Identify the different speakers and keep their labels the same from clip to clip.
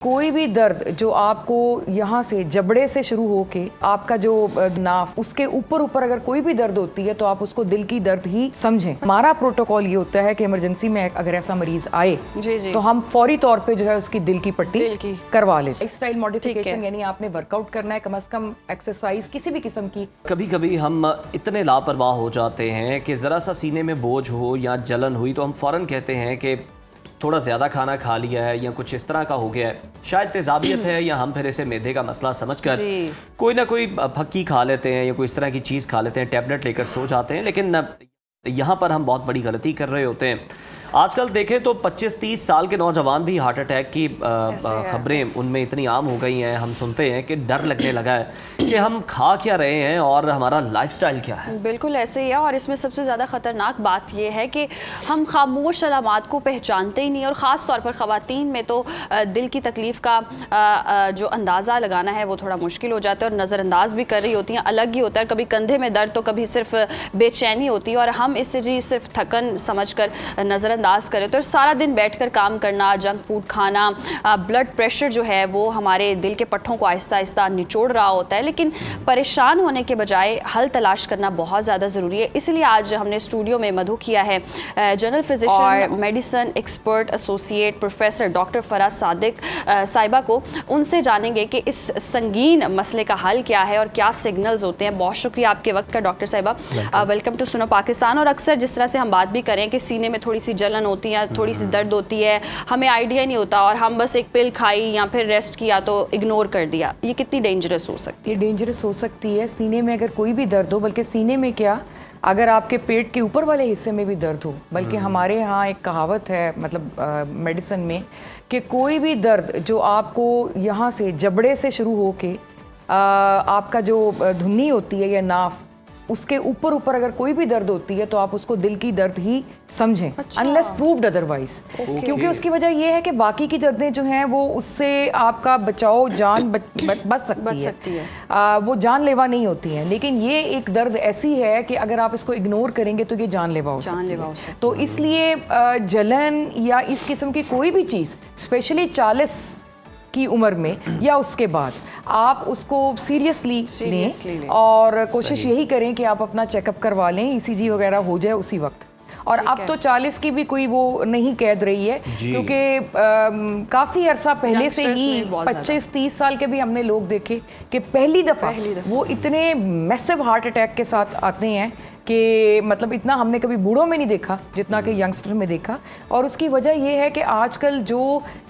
Speaker 1: कोई भी दर्द जो आपको यहाँ से जबड़े से शुरू होके आपका जो नाफ उसके ऊपर ऊपर अगर कोई भी दर्द होती है तो आप उसको दिल की दर्द ही समझें। हमारा प्रोटोकॉल ये होता है कि इमरजेंसी में अगर ऐसा मरीज आए
Speaker 2: जी।
Speaker 1: तो हम फौरी तौर पे जो है उसकी दिल की पट्टी करवा लें। लाइफस्टाइल मॉडिफिकेशन यानी आपने वर्कआउट करना है, कम से कम एक्सरसाइज किसी भी किस्म की।
Speaker 3: कभी कभी हम इतने लापरवाह हो जाते हैं कि ज़रा सा सीने में बोझ हो या जलन हुई तो हम फ़ौरन कहते हैं कि थोड़ा ज़्यादा खाना खा लिया है या कुछ इस तरह का हो गया है, शायद तेज़ाबियत है, या हम फिर इसे मैदे का मसला समझकर कोई ना कोई फक्की खा लेते हैं या कोई इस तरह की चीज़ खा लेते हैं, टैबलेट लेकर सो जाते हैं। लेकिन यहाँ पर हम बहुत बड़ी गलती कर रहे होते हैं। आजकल देखें तो 25-30 साल के नौजवान भी हार्ट अटैक की खबरें उनमें इतनी आम हो गई हैं। हम सुनते हैं कि डर लगने लगा है कि हम खा क्या रहे हैं और हमारा लाइफस्टाइल क्या है।
Speaker 2: बिल्कुल ऐसे ही है, और इसमें सबसे ज़्यादा ख़तरनाक बात यह है कि हम खामोश अलामात को पहचानते ही नहीं, और ख़ास तौर पर ख़वातीन में तो दिल की तकलीफ़ का जो अंदाज़ा लगाना है वो थोड़ा मुश्किल हो जाता है, और नज़रअंदाज भी कर रही होती हैं, अलग ही होता है। कभी कंधे में दर्द तो कभी सिर्फ बेचैनी होती है, और हम इससे जी सिर्फ थकन समझ कर नज़रअंदाज करें तो सारा दिन बैठकर काम करना, जंक फूड खाना, ब्लड प्रेशर जो है वो हमारे दिल के पट्टों को आहिस्ता आहिस्ता निचोड़ रहा होता है। लेकिन परेशान होने के बजाय हल तलाश करना बहुत ज़्यादा ज़रूरी है। इसलिए आज हमने स्टूडियो में मधु किया है जनरल फिजिशियन और medicine expert associate professor doctor Faraz Sadiq साहिबा को। उनसे जानेंगे कि इस संगीन मसले का हल क्या है और क्या सिग्नल्स होते हैं। बहुत शुक्रिया आपके वक्त का डॉक्टर साहिबा, वेलकम टू सुनो पाकिस्तान। और अक्सर जिस तरह से हम बात भी करें कि सीने में थोड़ी सी जलन होती है, थोड़ी सी दर्द होती है, हमें आइडिया नहीं होता और हम बस एक पिल खाई या फिर रेस्ट किया तो इग्नोर कर दिया, ये कितनी डेंजरस हो सकती है?
Speaker 1: ये डेंजरस हो सकती है। सीने में अगर कोई भी दर्द हो, बल्कि सीने में क्या, अगर आपके पेट के ऊपर वाले हिस्से में भी दर्द हो, बल्कि हमारे यहाँ एक कहावत है मतलब मेडिसिन में कि कोई भी दर्द जो आपको यहाँ से जबड़े से शुरू होके आपका जो धुन्नी होती है या नाफ उसके ऊपर ऊपर अगर कोई भी दर्द होती है तो आप उसको दिल की दर्द ही समझें, अनलेस प्रूव्ड अदरवाइज। क्योंकि उसकी वजह यह है कि बाकी की दर्दें जो हैं वो उससे आपका बचाव जान बच सकती है। वो जानलेवा नहीं होती हैं, लेकिन ये एक दर्द ऐसी है कि अगर आप इसको इग्नोर करेंगे तो ये जानलेवा हो सकती है। तो इसलिए जलन या इस किस्म की कोई भी चीज़, स्पेशली 40 की उम्र में या उसके बाद, आप उसको सीरियसली लें और कोशिश यही करें कि आप अपना चेकअप करवा लें, ईसीजी वगैरह हो जाए उसी वक्त। और अब तो 40 की भी कोई वो नहीं कैद रही है, क्योंकि काफ़ी अरसा पहले से ही 25-30 साल के भी हमने लोग देखे कि पहली दफ़ा वो इतने मैसिव हार्ट अटैक के साथ आते हैं कि मतलब इतना हमने कभी बूढ़ों में नहीं देखा जितना कि यंगस्टर में देखा। और उसकी वजह यह है कि आजकल जो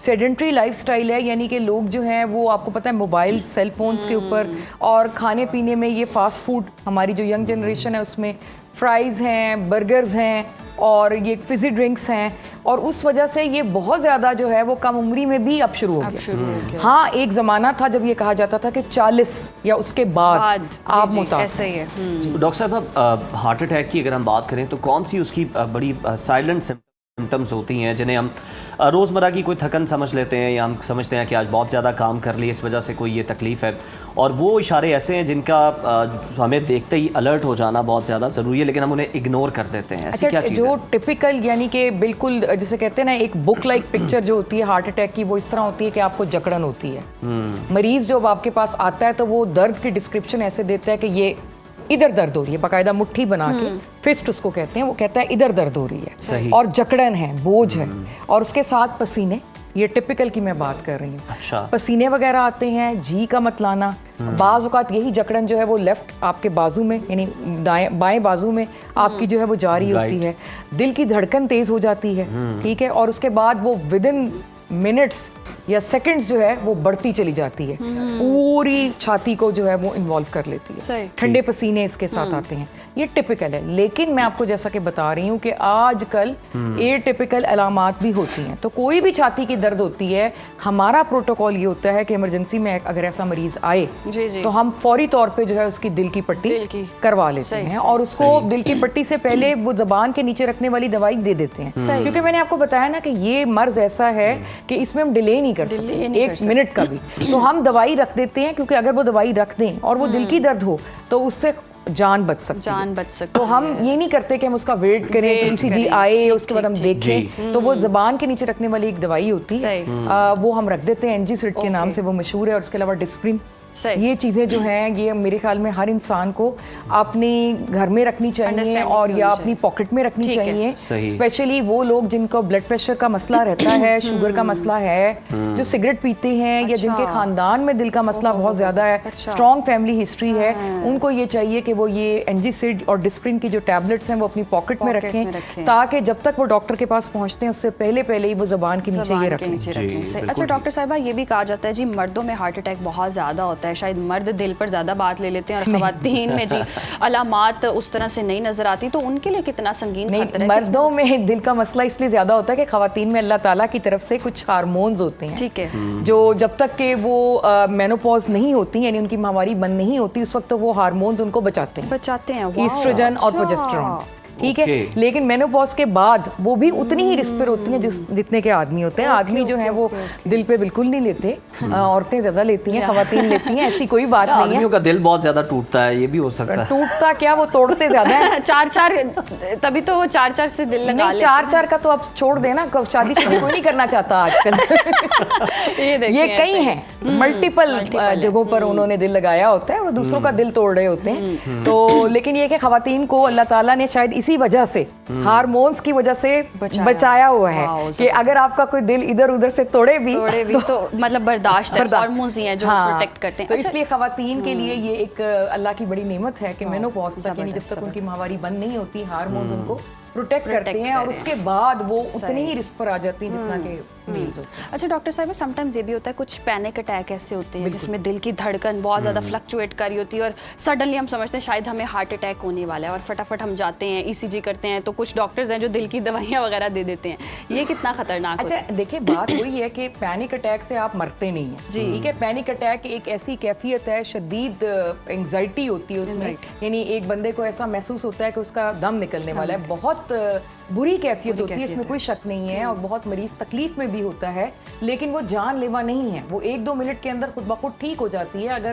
Speaker 1: सेडेंट्री लाइफस्टाइल है, यानी कि लोग जो हैं वो आपको पता है मोबाइल सेल फोन्स के ऊपर, और खाने पीने में ये फास्ट फूड, हमारी जो यंग जनरेशन है उसमें फ्राइज़ हैं, बर्गर्स हैं और ये फिजी ड्रिंक्स हैं, और उस वजह से ये बहुत ज़्यादा जो है वो कम उम्री में भी अब शुरू हो गया। हाँ, एक ज़माना था जब ये कहा जाता था कि 40 या उसके बाद आप मुताबिक।
Speaker 2: ऐसा ही है।
Speaker 3: डॉक्टर साहब, हार्ट अटैक की अगर हम बात करें तो कौन सी उसकी बड़ी साइलेंट सिम्टम्स होती हैं जिन्हें हम रोज़मर्रा की कोई थकन समझ लेते हैं, या हम समझते हैं कि आज बहुत ज़्यादा काम कर लिए इस वजह से कोई ये तकलीफ़ है, और वो इशारे ऐसे हैं जिनका हमें देखते ही अलर्ट हो जाना बहुत ज़्यादा ज़रूरी है लेकिन हम उन्हें इग्नोर कर देते हैं? ऐसी क्या चीज़
Speaker 1: जो टिपिकल, यानी कि बिल्कुल जिसे कहते हैं ना एक बुक लाइक पिक्चर जो होती है हार्ट अटैक की, वो इस तरह होती है कि आपको जकड़न होती है। मरीज़ जब आपके पास आता है तो वो दर्द की डिस्क्रिप्शन ऐसे देता है कि ये इधर दर्द हो रही है, बाकायदा मुट्ठी बना के, फिस्ट उसको कहते हैं, वो कहता है इधर दर्द हो रही है और जकड़न है, बोझ है, और उसके साथ पसीने, ये टिपिकल की मैं बात कर रही हूँ।
Speaker 3: अच्छा।
Speaker 1: पसीने वगैरह आते हैं, जी का मतलाना, बाज़ औक़ात यही जकड़न जो है वो लेफ्ट आपके बाजू में यानी बाएं बाजू में आपकी जो है वो जारी होती है, दिल की धड़कन तेज़ हो जाती है, ठीक है, और उसके बाद वो विदिन मिनट्स या सेकंड्स जो है वो बढ़ती चली जाती है, पूरी छाती को जो है वो इन्वॉल्व कर लेती है, ठंडे पसीने इसके साथ आते हैं। ये टिपिकल है, लेकिन मैं आपको जैसा कि बता रही हूँ कि आजकल एटिपिकल अलामात भी होती हैं। तो कोई भी छाती की दर्द होती है, हमारा प्रोटोकॉल ये होता है कि इमरजेंसी में अगर ऐसा मरीज आए तो हम फौरी तौर पे जो है उसकी दिल की पट्टी करवा लेते हैं, और उसको दिल की पट्टी से पहले वो ज़बान के नीचे रखने वाली दवाई दे देते हैं, क्योंकि मैंने आपको बताया ना कि ये मर्ज ऐसा है कि इसमें हम डिले नहीं कर सकते एक मिनट का भी, तो हम दवाई रख देते हैं, क्योंकि अगर वो दवाई रख दें और वो दिल की दर्द हो तो उससे جان بچ سکتی ہے.
Speaker 2: جان بچ سکتی
Speaker 1: تو ہم یہ نہیں کرتے کہ ہم اس کا ویٹ کریں کہ ECG آئے اس کے بعد ہم دیکھیں. تو وہ زبان کے نیچے رکھنے والی ایک دوائی ہوتی ہے, وہ ہم رکھ دیتے ہیں NG-SID کے نام سے, وہ مشہور ہے. اور اس کے علاوہ ڈسپرین, یہ چیزیں جو ہیں یہ میرے خیال میں ہر انسان کو اپنے گھر میں رکھنی چاہیے اور یا اپنی پاکٹ میں رکھنی چاہیے. اسپیشلی وہ لوگ جن کو بلڈ پریشر کا مسئلہ رہتا ہے, شوگر کا مسئلہ ہے, جو سگریٹ پیتے ہیں, یا جن کے خاندان میں دل کا مسئلہ بہت زیادہ ہے, اسٹرانگ فیملی ہسٹری ہے, ان کو یہ چاہیے کہ وہ یہ NG-SID اور ڈسپرین کی جو ٹیبلٹس ہیں وہ اپنی پاکٹ میں رکھیں, تاکہ جب تک وہ ڈاکٹر کے پاس پہنچتے ہیں اس سے پہلے ہی وہ زبان کے نیچے یہ رکھیں.
Speaker 2: اچھا ڈاکٹر صاحبہ, یہ بھی کہا جاتا ہے جی مردوں میں ہارٹ اٹیک بہت زیادہ ہوتا ہے, شاید مرد دل پر زیادہ بات لے لیتے ہیں اور خواتین میں جی علامات اس طرح سے نہیں نظر آتی, تو ان کے لیے کتنا سنگین خطرہ ہے؟
Speaker 1: مردوں میں دل کا مسئلہ اس لیے زیادہ ہوتا ہے کہ خواتین میں اللہ تعالیٰ کی طرف سے کچھ ہارمونز ہوتے ہیں,
Speaker 2: ٹھیک ہے,
Speaker 1: جو جب تک کہ وہ مینوپوز نہیں ہوتی, یعنی ان کی ماہواری بند نہیں ہوتی, اس وقت وہ ہارمونز ان کو بچاتے ہیں, ایسٹروجن اور پروجسٹرون, ٹھیک ہے. لیکن مینوپوز کے بعد وہ بھی اتنی ہی رسک پر ہوتی ہیں جتنے کے آدمی ہوتے ہیں. آدمی جو ہیں وہ دل پہ بالکل نہیں لیتے, عورتیں زیادہ لیتی ہیں, خواتین لیتی ہیں, ایسی کوئی بات نہیں ہے.
Speaker 3: آدمیوں کا دل بہت زیادہ ٹوٹتا ہے, یہ بھی ہو سکتا ہے.
Speaker 1: ٹوٹتا کیا, وہ توڑتے زیادہ ہیں.
Speaker 2: چار تبھی تو وہ چار سے دل لگا لیتے ہیں.
Speaker 1: چار کا تو اب چھوڑ دینا, شادی کوئی نہیں کرنا چاہتا آج کل. یہ کئی ہیں, ملٹیپل جگہوں پر انہوں نے دل لگایا ہوتا ہے, وہ دوسروں کا دل توڑ رہے ہوتے ہیں. تو لیکن یہ کہ خواتین کو اللہ تعالیٰ نے شاید اسی وجہ سے, ہارمونز کی وجہ سے بچایا ہوا ہے کہ اگر آپ کا کوئی دل ادھر ادھر سے توڑے بھی
Speaker 2: تو مطلب برداشت ہے, ہارمونز ہی ہیں جو پروٹیکٹ کرتے ہیں.
Speaker 1: تو اس لیے خواتین کے لیے یہ ایک اللہ کی بڑی نعمت ہے کہ مینوپوز تک, یعنی جب تک ان کی ماہواری بند نہیں ہوتی, ہارمونز ان کو پروٹیکٹ کرتے ہیں, اور اس کے بعد وہ اتنی ہی رسک پر آ جاتی ہیں جتنا کہ میلز ہوتے ہیں.
Speaker 2: اچھا ڈاکٹر صاحب, سم ٹائمز یہ بھی ہوتا ہے کچھ پینک اٹیک ایسے ہوتے ہیں جس میں دل کی دھڑکن بہت زیادہ فلکچویٹ کر رہی ہوتی ہے, اور سڈنلی ہم سمجھتے ہیں شاید ہمیں ہارٹ اٹیک ہونے والا ہے, اور فٹافٹ ہم جاتے ہیں ECG کرتے ہیں, تو کچھ ڈاکٹرز ہیں جو دل کی دوائیاں وغیرہ دے دیتے ہیں. یہ کتنا خطرناک ہوتا ہے؟
Speaker 1: اچھا دیکھیں, بات وہی ہے کہ پینک اٹیک سے آپ مرتے نہیں ہیں, ٹھیک ہے. پینک اٹیک ایک ایسی کیفیت ہے, شدید انگزائٹی ہوتی ہے اس میں, یعنی ایک بندے کو ایسا محسوس ہوتا ہے کہ اس کا دم نکلنے والا ہے. بہت بری کیفیت ہوتی ہے, اس میں کوئی شک نہیں ہے, اور بہت مریض تکلیف میں بھی ہوتا ہے, لیکن وہ جان لیوا نہیں ہے. وہ 1-2 منٹ کے اندر خود بخود ٹھیک ہو جاتی ہے اگر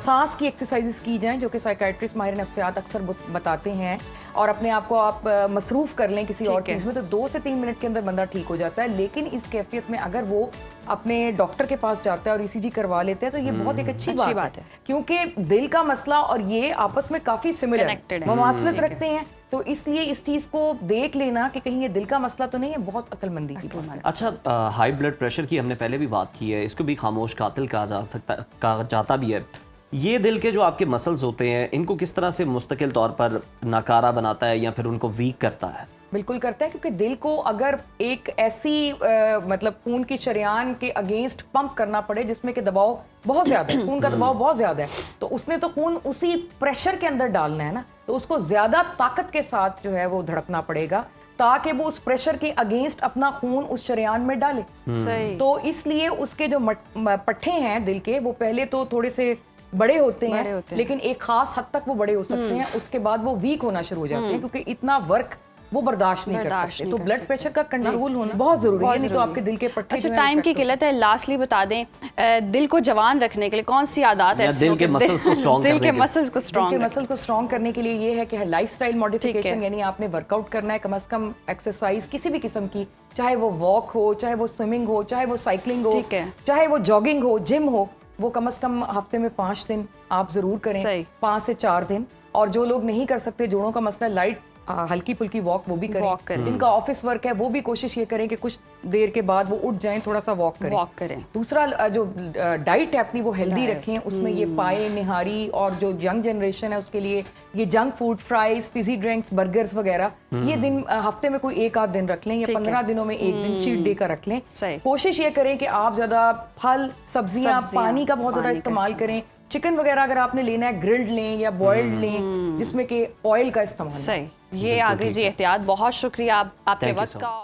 Speaker 1: سانس کی ایکسرسائزز کی جائیں, جو کہ سائیکائٹرسٹ ماہر نفسیات اکثر بتاتے ہیں, اور اپنے آپ کو آپ مصروف کر لیں کسی اور چیز میں, تو 2 سے 3 منٹ کے اندر بندہ ٹھیک ہو جاتا ہے. لیکن اس کیفیت میں اگر وہ اپنے ڈاکٹر کے پاس جاتا ہے اور ECG کروا لیتے ہیں تو یہ بہت ایک اچھی بات ہے, کیونکہ دل کا مسئلہ اور یہ آپس میں کافی سملر ہے, مماثلت رکھتے ہیں. تو اس لیے اس چیز کو دیکھ لینا کہ کہیں یہ دل کا مسئلہ تو نہیں ہے, بہت عقل مندی کی بات ہے.
Speaker 3: اچھا, ہائی بلڈ پریشر کی ہم نے پہلے بھی بات کی ہے, اس کو بھی خاموش قاتل کہا جاتا بھی ہے. یہ دل کے جو آپ کے مسلز ہوتے ہیں, ان کو کس طرح سے مستقل طور پر ناکارہ بناتا ہے یا پھر ان کو ویک کرتا ہے؟
Speaker 1: بالکل کرتا ہے, کیونکہ دل کو اگر ایک ایسی مطلب خون کی شریان کے اگینسٹ پمپ کرنا پڑے جس میں کہ دباؤ بہت زیادہ ہے, خون کا دباؤ بہت زیادہ ہے, تو اس نے تو خون اسی پریشر کے اندر ڈالنا ہے نا, تو اس کو زیادہ طاقت کے ساتھ جو ہے وہ دھڑکنا پڑے گا تاکہ وہ اس پریشر کے اگینسٹ اپنا خون اس شریان میں ڈالے. تو اس لیے اس کے جو پٹھے ہیں دل کے, وہ پہلے تو تھوڑے سے بڑے ہوتے ہیں, لیکن ایک خاص حد تک وہ بڑے ہو سکتے ہیں, اس کے بعد وہ ویک ہونا شروع ہو جاتے ہیں, کیونکہ اتنا ورک وہ برداشت نہیں کر سکتے. تو بلڈ پریشر کا کنٹرول ہونا بہت ضروری ہے, نہیں تو آپ کے دل کے پٹھے.
Speaker 2: اچھا, ٹائم کی قلت ہے, لاسٹلی بتا دیں دل کو جوان رکھنے کے لیے کون سی عادات ہے
Speaker 3: دل کے مسلز کو
Speaker 2: اسٹرانگ
Speaker 1: کرنے کے لیے یہ ہے کہ لائف سٹائل ماڈیفیکیشن, یعنی آپ نے ورک آؤٹ کرنا ہے, کم از کم ایکسرسائز کسی بھی قسم کی, چاہے وہ واک ہو, چاہے وہ سوئمنگ ہو, چاہے وہ سائیکلنگ ہو, چاہے وہ جاگنگ ہو, جم ہو, وہ کم از کم ہفتے میں 5 دن آپ ضرور کریں, 5 سے 4 دن. اور جو لوگ نہیں کر سکتے, جوڑوں کا مسئلہ, لائٹ ہلکی پھلکی واک وہ بھی کریں. جن کا آفس ورک ہے وہ بھی کوشش یہ کریں کہ کچھ دیر کے بعد وہ اٹھ جائیں, تھوڑا سا واک کریں. دوسرا جو ڈائٹ ہے اپنی وہ ہیلدی رکھیں, اس میں یہ پائے, نہاری, اور جو ینگ جنریشن ہے اس کے لیے یہ junk food, fries, fuzzy drinks, burgers وغیرہ, یہ دن ہفتے میں کوئی 1-8 دن رکھ لیں, یا 15 دنوں میں 1 دن چیٹ ڈے کا رکھ لیں. کوشش یہ کریں کہ آپ زیادہ پھل, سبزیاں, پانی کا بہت زیادہ استعمال کریں. چکن وغیرہ اگر آپ نے لینا ہے گرلڈ لیں یا بوائلڈ لیں, جس میں کہ آئل کا استعمال.
Speaker 2: صحیح, یہ آگے جی احتیاط. بہت شکریہ آپ کے وقت کا.